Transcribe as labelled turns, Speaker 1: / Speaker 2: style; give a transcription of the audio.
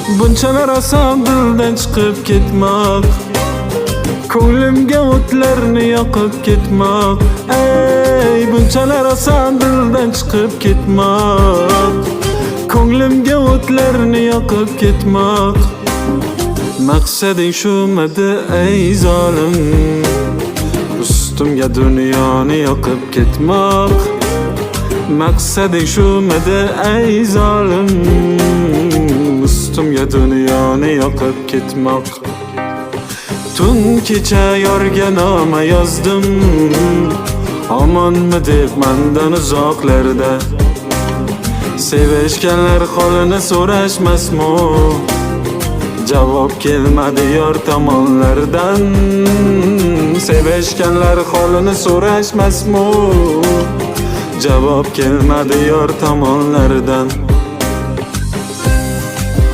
Speaker 1: Bunchalar oson dildan chiqib ketmoq, ko'nglimga o'tlarni yoqib ketmoq. Ey, bunchalar oson dildan chiqib ketmoq, ko'nglimga o'tlarni yoqib ketmoq. Maqsading shumidi ey zolim, ustimga dunyoni yoqib ketmoq. Maqsading shumidi ey zolim, ustimga dunyoni yoqib ketmoq. Tun kecha yorga noma yozdim, omonmi deb mendan uzoqlarda. Sevishganlar holini so'rashmasmi? Javob kelmadi yor tomonlardan. Sevishganlar holini so'rashmasmi? Javob kelmadi yor tomonlardan.